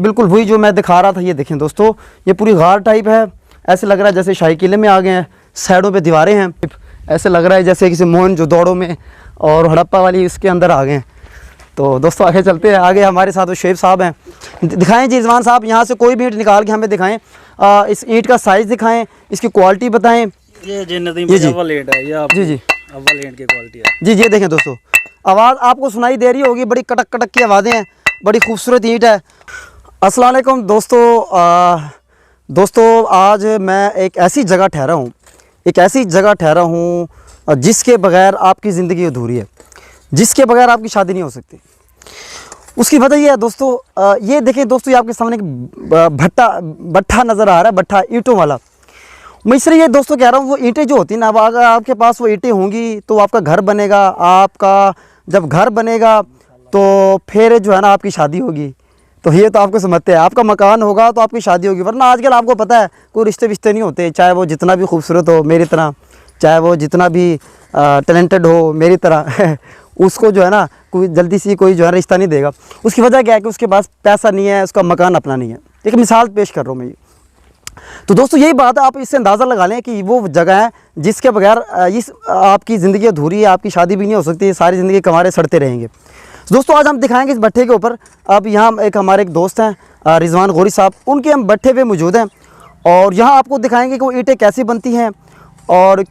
बिल्कुल वही जो मैं दिखा रहा था। ये देखें दोस्तों, ये पूरी गार टाइप है। ऐसे लग रहा है जैसे शाही किले में आ गए हैं। साइडों पे दीवारें हैं, ऐसे लग रहा है जैसे किसी मोहनजोदड़ो में और हड़प्पा वाली इसके अंदर आ गए हैं। तो दोस्तों आगे चलते हैं। आगे हमारे साथ वो शुएब साहब हैं। दिखाएं जी रिजवान साहब, यहाँ से कोई भी ईंट निकाल के हमें दिखाएं। इस ईंट का साइज़ दिखाएं, इसकी क्वालिटी बताएं। ये जी अव्वल ईंट है, ये जी अव्वल ईंट की क्वालिटी है। जी देखें दोस्तों, आवाज़ आपको सुनाई दे रही होगी, बड़ी कटक कटक की आवाज़ें हैं, बड़ी खूबसूरत ईंट है। अस्सलाम वालेकुम दोस्तों, आज मैं एक ऐसी जगह ठहरा हूँ जिसके बगैर आपकी ज़िंदगी अधूरी है, जिसके बगैर आपकी शादी नहीं हो सकती। उसकी वजह ये है दोस्तों, ये देखें दोस्तों, ये आपके सामने भट्ठा नज़र आ रहा है, भट्ठा ईंटों वाला। मैं इसलिए ये दोस्तों कह रहा हूँ, वो ईंटें जो होती हैं ना, अब अगर आपके पास वो ईंटें होंगी तो आपका घर बनेगा। आपका जब घर बनेगा तो फिर जो है ना आपकी शादी होगी। तो ये तो आपको समझते हैं, आपका मकान होगा तो आपकी शादी होगी। वरना आजकल आपको पता है कोई रिश्ते विश्ते नहीं होते, चाहे वो जितना भी खूबसूरत हो मेरी तरह, चाहे वो जितना भी टैलेंटेड हो मेरी तरह उसको जो है ना कोई जल्दी से कोई जो है रिश्ता नहीं देगा। उसकी वजह क्या है कि उसके पास पैसा नहीं है, उसका मकान अपना नहीं है। एक मिसाल पेश कर रहा हूँ मैं ये। तो दोस्तों यही बात है, आप इससे अंदाज़ा लगा लें कि वो जगह है जिसके बगैर इस आपकी ज़िंदगी अधूरी है, आपकी शादी भी नहीं हो सकती, सारी ज़िंदगी कमारे सड़ते रहेंगे। दोस्तों आज हम दिखाएंगे इस भट्ठे के ऊपर। अब यहाँ एक हमारे एक दोस्त हैं रिजवान गौरी साहब, उनके हम भट्ठे पे मौजूद हैं और यहाँ आपको दिखाएंगे कि वो ईंटें कैसी बनती हैं। और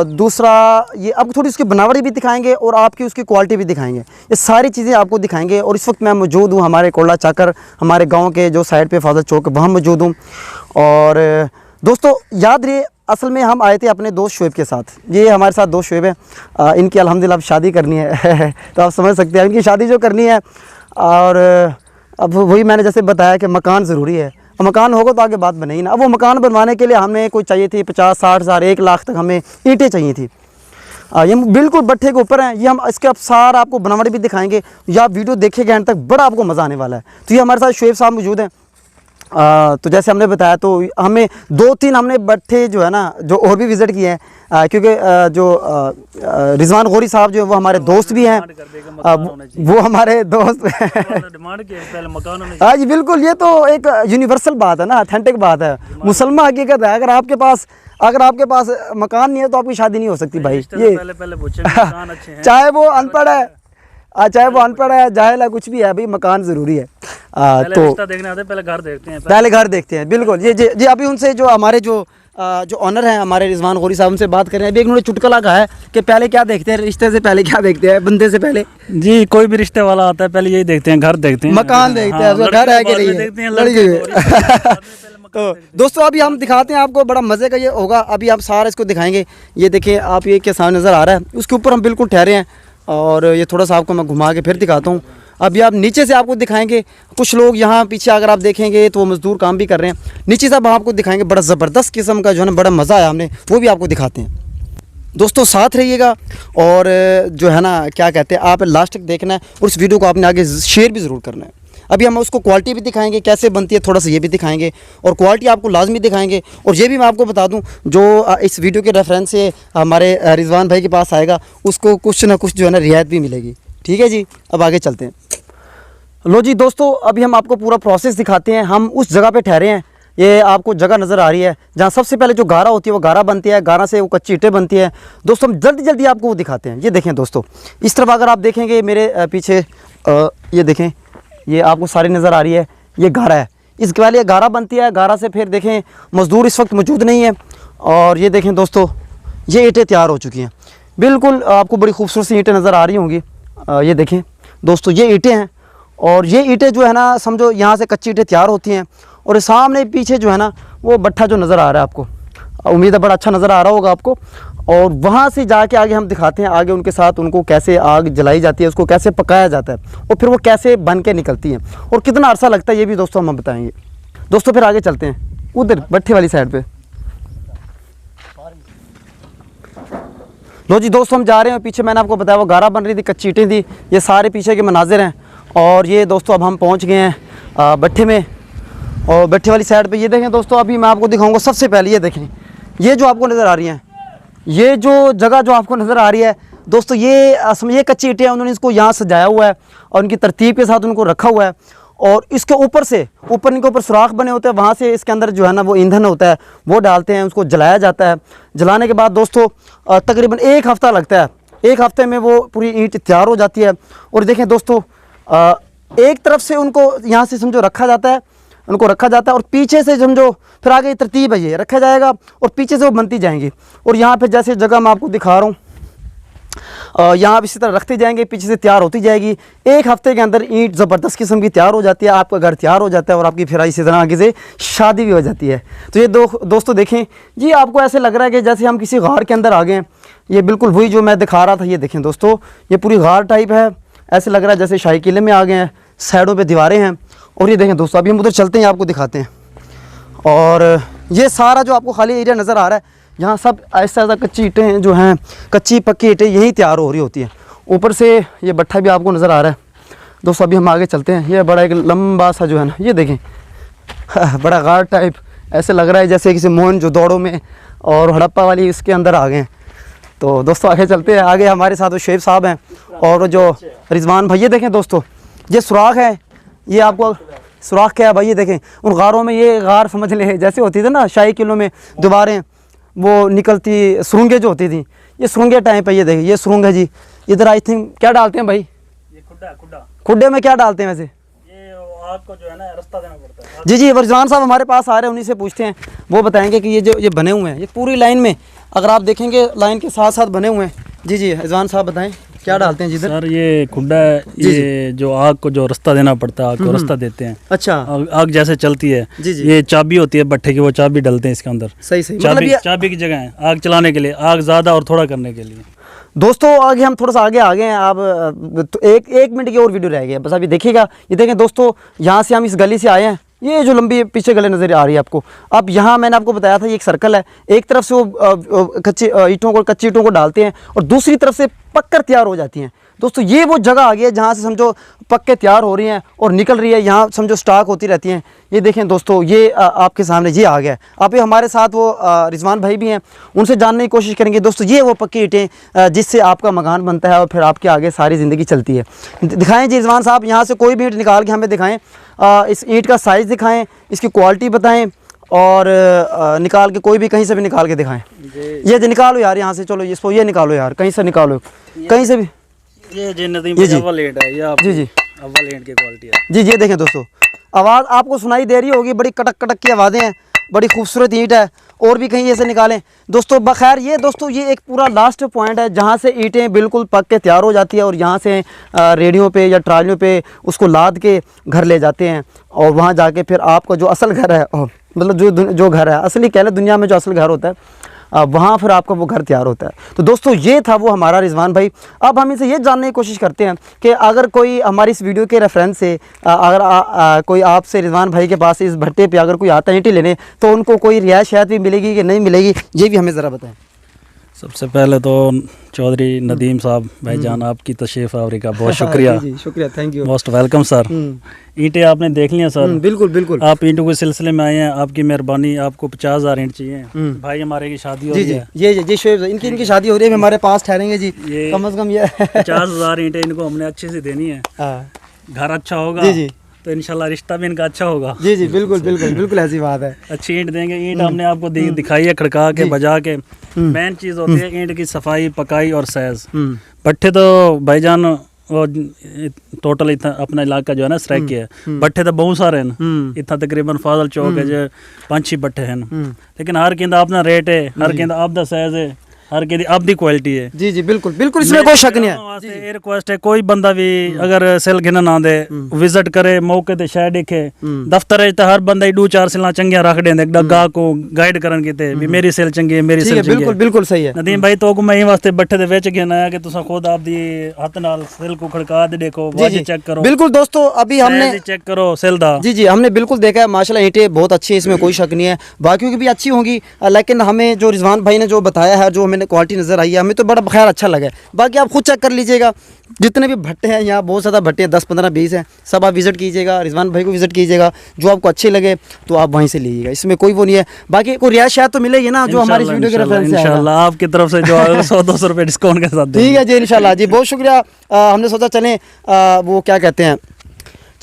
दूसरा ये आपको थोड़ी उसकी बनावटी भी दिखाएंगे और आपकी उसकी क्वालिटी भी दिखाएंगे। ये सारी चीज़ें आपको दिखाएंगे। और इस वक्त मैं मौजूद हूँ हमारे कोला चाकर, हमारे गांव के जो साइड पे फाजल चौक, वहाँ मौजूद हूँ। और दोस्तों याद रहिए, असल में हम आए थे अपने दोस्त शुएब के साथ। ये हमारे साथ दोस्त शुएब है, इनकी अल्हम्दुलिल्लाह अब शादी करनी है तो आप समझ सकते हैं इनकी शादी जो करनी है। और अब वही मैंने जैसे बताया कि मकान ज़रूरी है, मकान होगा तो आगे बात बनेगी ना। अब वो मकान बनवाने के लिए हमें कोई चाहिए थी 50-60 हज़ार 1 लाख तक हमें ईंटें चाहिए थी। ये बिल्कुल भट्ठे के ऊपर हैं। ये हम इसके अब सारा आपको बनावट भी दिखाएंगे, या आप वीडियो देखेंगे एंड तक, बड़ा आपको मज़ा आने वाला है। तो ये हमारे साथ शुएब साहब मौजूद हैं। तो जैसे हमने बताया तो हमें 2-3 हमने भट्ठे जो है ना जो और भी विज़िट किए हैं, क्योंकि जो रिजवान गौरी साहब जो है वो हमारे दोस्त भी हैं, वो हमारे दोस्त हाँ जी बिल्कुल। ये तो एक यूनिवर्सल बात है ना, अथेंटिक बात है, मुसलमान हकीकत है। अगर आपके पास मकान नहीं है तो आपकी शादी नहीं हो सकती भाई। ये चाहे वो अनपढ़ है, जाहिल है, कुछ भी है भाई, मकान ज़रूरी है। तो रिश्ता देखने आते पहले घर देखते हैं, पहले घर देखते हैं बिल्कुल। ये अभी उनसे जो हमारे जो ऑनर हैं हमारे रिजवान गौरी साहब, उनसे बात करें। अभी एक उन्होंने चुटकुला कहा है कि पहले क्या देखते हैं, रिश्ते से पहले क्या देखते हैं, बंदे से पहले जी कोई भी रिश्ते वाला आता है पहले यही देखते हैं, घर देखते हैं, मकान देखते हैं, घर है कि नहीं है। तो दोस्तों अभी हम दिखाते हैं आपको, बड़ा मज़े का ये होगा। अभी आप सारा इसको दिखाएंगे। ये देखिए आप, ये के सामने नज़र आ रहा है, उसके ऊपर हम बिल्कुल ठहरे हैं। और ये थोड़ा सा आपको मैं घुमा के फिर दिखाता हूँ। अभी आप नीचे से आपको दिखाएंगे, कुछ लोग यहाँ पीछे अगर आप देखेंगे तो वो मज़दूर काम भी कर रहे हैं। नीचे से हम आपको दिखाएंगे, बड़ा ज़बरदस्त किस्म का जो है ना, बड़ा मज़ा आया हमें, वो भी आपको दिखाते हैं। दोस्तों साथ रहिएगा और जो है ना क्या कहते हैं, आप लास्ट तक देखना है और इस वीडियो को आपने आगे शेयर भी ज़रूर करना है। अभी हम उसको क्वालिटी भी दिखाएंगे कैसे बनती है, थोड़ा सा ये भी दिखाएंगे और क्वालिटी आपको लाजमी दिखाएंगे। और ये भी मैं आपको बता दूं, जो इस वीडियो के रेफरेंस से हमारे रिजवान भाई के पास आएगा उसको कुछ ना कुछ जो है ना रियायत भी मिलेगी। ठीक है जी, अब आगे चलते हैं। लो जी दोस्तों, अभी हम आपको पूरा प्रोसेस दिखाते हैं। हम उस जगह पे ठहरे हैं, ये आपको जगह नज़र आ रही है जहाँ सबसे पहले जो गारा होती है वो गारा बनती है, गारा से वो कच्ची ईंटें बनती है। दोस्तों हम जल्दी आपको वो दिखाते हैं। ये देखें दोस्तों, इस तरफ अगर आप देखेंगे मेरे पीछे, ये देखें, ये आपको सारी नज़र आ रही है, ये गारा है। इसके पहले ये गारा बनती है, गारा से फिर देखें मज़दूर इस वक्त मौजूद नहीं है। और ये देखें दोस्तों, ये ईंटें तैयार हो चुकी हैं, बिल्कुल आपको बड़ी खूबसूरत सी ईंटें नज़र आ रही होंगी। ये देखें दोस्तों, ये ईंटें हैं और ये ईंटें जो है ना समझो यहाँ से कच्ची ईंटें तैयार होती हैं। और सामने पीछे जो है ना वो भट्ठा जो नज़र आ रहा है आपको, उम्मीद है बड़ा अच्छा नज़र आ रहा होगा आपको। और वहाँ से जाके आगे हम दिखाते हैं, आगे उनके साथ उनको कैसे आग जलाई जाती है, उसको कैसे पकाया जाता है और फिर वो कैसे बन के निकलती हैं और कितना अरसा लगता है, ये भी दोस्तों हम बताएंगे। दोस्तों फिर आगे चलते हैं उधर भट्ठे वाली साइड पे। लो जी दोस्तों हम जा रहे हैं, पीछे मैंने आपको बताया वो गारा बन रही थी, कच्ची ईंटें थी। ये सारे पीछे के मनाजिर हैं। और ये दोस्तों अब हम पहुँच गए हैं भट्ठे में और भट्ठे वाली साइड पे। ये देखें दोस्तों, अभी मैं आपको दिखाऊंगा। सबसे पहले ये देखें, ये जो आपको नज़र आ रही हैं, ये जो जगह जो आपको नज़र आ रही है दोस्तों, ये कच्ची ईंटें हैं। उन्होंने इसको यहाँ सजाया हुआ है और उनकी तरतीब के साथ उनको रखा हुआ है। और इसके ऊपर से ऊपर इनके ऊपर सुराख बने होते हैं, वहाँ से इसके अंदर जो है ना वो ईंधन होता है वो डालते हैं, उसको जलाया जाता है। जलाने के बाद दोस्तों तकरीबन 1 हफ़्ता लगता है, 1 हफ़्ते में वो पूरी ईंट तैयार हो जाती है। और देखें दोस्तों एक तरफ से उनको यहाँ से समझो रखा जाता है, उनको रखा जाता है और पीछे से समझो फिर आगे तरतीब है, ये रखा जाएगा और पीछे से वो बनती जाएंगी। और यहाँ पे जैसे जगह मैं आपको दिखा रहा हूँ, यहाँ इसी तरह रखते जाएंगे, पीछे से तैयार होती जाएगी। 1 हफ़्ते के अंदर ईंट ज़बरदस्त किस्म की तैयार हो जाती है, आपका घर तैयार हो जाता है और आपकी फिर इसी तरह आगे से शादी भी हो जाती है। तो ये दोस्तों देखें जी, आपको ऐसे लग रहा है कि जैसे हम किसी गार के अंदर आ गए हैं। ये बिल्कुल वही जो मैं दिखा रहा था, ये देखें दोस्तों, ये पूरी गार टाइप है, ऐसे लग रहा है जैसे शाही किले में आ गए हैं, साइडों पे दीवारें हैं। और ये देखें दोस्तों, अभी हम उधर चलते हैं, आपको दिखाते हैं। और ये सारा जो आपको खाली एरिया नज़र आ रहा है, यहाँ सब ऐसा ऐसा कच्ची ईंटें जो हैं, कच्ची पक्की ईंटें यहीं तैयार हो रही होती हैं। ऊपर से ये भट्ठा भी आपको नज़र आ रहा है दोस्तों। अभी हम आगे चलते हैं। ये बड़ा एक लंबा सा जो है ना, ये देखें बड़ा गार टाइप, ऐसे लग रहा है जैसे किसी मोहन जो दौड़ों में और हड़प्पा वाली इसके अंदर आ गए हैं। तो दोस्तों आगे चलते हैं। आगे हमारे साथ वो शेख साहब हैं और जो रिजवान भाई, ये देखें दोस्तों, ये सुराख है, ये आपको सुराख क्या है भाई, ये देखें उन गारों में, ये गार समझ लें जैसे होती थी ना शाही किलों में दीवारें वो निकलती, सुरंगें जो होती थी, ये सुरंगें टाइप है। ये देखें ये सुरंग है जी। इधर आई थिंक क्या डालते हैं भाई, ये खुड्डा खुड्डे में क्या डालते हैं वैसे? ये आग को जो है ना रास्ता देना पड़ता है। जी जी, रिजवान साहब हमारे पास आ रहे हैं, उन्हीं से पूछते हैं, वो बताएंगे कि ये जो ये बने हुए हैं, ये पूरी लाइन में अगर आप देखेंगे लाइन के साथ साथ बने हुए हैं। जी जी रिजवान साहब बताएं क्या डालते हैं जिधर? सर ये खुड्डा है, ये जो आग को जो रास्ता देना पड़ता है, आग को रास्ता देते हैं। अच्छा, आग जैसे चलती है, जी जी, ये चाबी होती है भट्ठे की, वो चाबी डालते हैं इसके अंदर। सही सही, चाबी की जगह है आग चलाने के लिए, आग ज़्यादा और थोड़ा करने के लिए। दोस्तों आगे हम थोड़ा सा आगे आ गए हैं। आप तो एक मिनट की और वीडियो रह गई है बस, अभी देखिएगा। ये देखें दोस्तों, यहाँ से हम इस गली से आए हैं, ये जो लंबी पीछे गली नज़र आ रही है आपको। अब यहाँ मैंने आपको बताया था ये एक सर्कल है, एक तरफ से वो कच्ची ईंटों को डालते हैं और दूसरी तरफ से पक्कर तैयार हो जाती हैं। दोस्तों ये वो जगह आ गई है जहाँ से समझो पक्के तैयार हो रही हैं और निकल रही है, यहाँ समझो स्टॉक होती रहती हैं। ये देखें दोस्तों, ये आपके सामने ये आ गया है। आप ये हमारे साथ वो रिजवान भाई भी हैं, उनसे जानने की कोशिश करेंगे। दोस्तों ये वो पक्की ईंटें जिससे आपका मकान बनता है और फिर आपके आगे सारी ज़िंदगी चलती है। दिखाएँ जी रिजवान साहब, यहाँ से कोई भी ईंट निकाल के हमें दिखाएँ, इस ईंट का साइज़ दिखाएँ, इसकी क्वालिटी बताएँ और निकाल के कोई भी कहीं से भी निकाल के दिखाएँ। ये निकालो यार यहाँ से, चलो इसको ये निकालो यार, कहीं से निकालो, कहीं से भी। ये जी नदीम भाई अव्वल ईंट है, ये आप जी जी अव्वल ईंट की क्वालिटी है। जी ये देखें दोस्तों, आवाज़ आपको सुनाई दे रही होगी, बड़ी कटक कटक की आवाज़ें हैं, बड़ी खूबसूरत ईंट है। और भी कहीं ऐसे निकालें दोस्तों। बखैर ये दोस्तों ये एक पूरा लास्ट पॉइंट है जहाँ से ईंटें बिल्कुल पक के तैयार हो जाती है और यहाँ से रेडियो पे या ट्रालियों पे उसको लाद के घर ले जाते हैं और वहाँ जाके फिर आपका जो असल घर है, मतलब जो घर है असली कह लें, दुनिया में जो असल घर होता है, वहाँ फिर आपका वो घर तैयार होता है। तो दोस्तों ये था वो हमारा रिजवान भाई। अब हम इनसे ये जानने की कोशिश करते हैं कि अगर कोई हमारी इस वीडियो के रेफरेंस से अगर कोई आपसे रिजवान भाई के पास इस भट्टे पे अगर कोई आता है ईंटें लेने, तो उनको कोई रियायत शायद भी मिलेगी कि नहीं मिलेगी, ये भी हमें ज़रा बताएं। सबसे पहले तो चौधरी नदीम साहब भाईजान, आपकी तशरीफ़ आवरी का बहुत शुक्रिया। जी शुक्रिया, thank you, most welcome sir. ईंटें आपने देख लिया सर, बिल्कुल बिल्कुल, आप ईंटों के सिलसिले में आए हैं, आपकी मेहरबानी। आपको 50,000 ईंट चाहिए, भाई हमारे की शादी हो रही है। ये शोएब इनकी शादी हो रही है, हमारे पास ठहरेंगे जी, ये कम से कम ये 50,000 ईंटें इनको हमने अच्छे से देनी है। घर अच्छा होगा जी जी, तो इंशाल्लाह रिश्ता भी इनका अच्छा होगा। जी जी बिल्कुल बिल्कुल बिल्कुल ऐसी बात है। अच्छी ईंट देंगे। ईंट हमने आपको दिखाई है, खड़का के बजा के। मेन चीज़ होती है ईंट की सफाई, पकाई और साइज। भट्ठे तो भाईजान वो टोटल इतना अपना इलाका जो है ना सराइकी है, भट्ठे तो बहुत सारे हैं, इतना तकरीबन फाजल चौक है जो 5-6 भट्ठे हैं, लेकिन हर कहता अपना रेट है, हर कहता आपका साइज है, हर की आपकी क्वालिटी है। जी जी बिल्कुल बिल्कुल, इसमें कोई शक नहीं है। ये रिक्वेस्ट है, कोई बंदा भी अगर सेल गिना ना दे, विजिट करे मौके ते शायद देखे। दफ्तर है तो हर बंदा 2-4 सेल चंगिया रख देंगे, गाह को गाइड करन कीते भी मेरी सेल चंगी है, मेरी सेल चंगी है। बिल्कुल बिल्कुल सही है नदीम भाई, तो मैं वास्ते बट्ठे दे विच गिना है कि तुसा खुद आप दी हाथ नाल सेल को खड़का दे, देखो वाजी चेक करो। बिल्कुल दोस्तों, अभी हमने चेक करो सेल दा। जी जी हमने बिल्कुल देखा है, माशाल्लाह ईंटें बहुत अच्छी है, इसमें कोई शक नहीं है, बाकियों की भी अच्छी होंगी, लेकिन हमें जो रिजवान भाई ने जो बताया है, जो हमें क्वालिटी नज़र आई है, हमें तो बड़ा खैर अच्छा लगा। बाकी आप खुद चेक कर लीजिएगा, जितने भी भट्टे हैं यहाँ बहुत ज़्यादा भट्टे हैं, 10, 15, 20 हैं, सब आप विज़िट कीजिएगा, रिजवान भाई को विज़िट कीजिएगा, जो आपको अच्छे लगे तो आप वहीं से लीजिएगा, इसमें कोई वो नहीं है। बाकी कोई रियायत शायद तो मिलेगी ना, जो हमारी इस वीडियो के रेफरेंस से इंशाल्लाह आपकी तरफ से जो 100-200 रुपये डिस्काउंट के साथ। ठीक है जी, इंशाल्लाह जी, बहुत शुक्रिया। हमने सोचा चलें वो क्या कहते हैं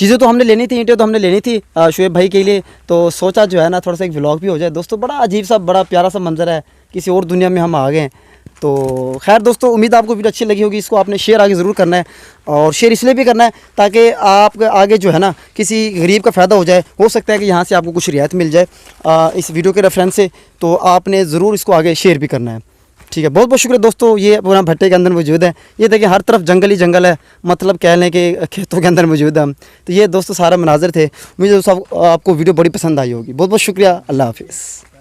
चीज़ें तो हमने लेनी थी, ईंटें तो हमने लेनी थी शुएब भाई के लिए, तो सोचा जो है ना थोड़ा सा एक व्लॉग भी हो जाए दोस्तों। बड़ा अजीब सा बड़ा प्यारा सा मंजर है, किसी और दुनिया में हम आ गए हैं। तो खैर दोस्तों, उम्मीद आपको वीडियो अच्छी लगी होगी। इसको आपने शेयर आगे ज़रूर करना है, और शेयर इसलिए भी करना है ताकि आप आगे जो है ना किसी गरीब का फ़ायदा हो जाए। हो सकता है कि यहाँ से आपको कुछ रियायत मिल जाए इस वीडियो के रेफरेंस से, तो आपने ज़रूर इसको आगे शेयर भी करना है। ठीक है, बहुत बहुत शुक्रिया दोस्तों। ये पूरा भट्टे के अंदर मौजूद है, ये देखिए हर तरफ जंगल ही जंगल है, मतलब कह लें कि खेतों के अंदर मौजूद है हम। तो ये दोस्तों सारा मनाजर थे। मुझे दोस्तों आपको वीडियो बड़ी पसंद आई होगी। बहुत बहुत शुक्रिया, अल्लाह हाफिज़।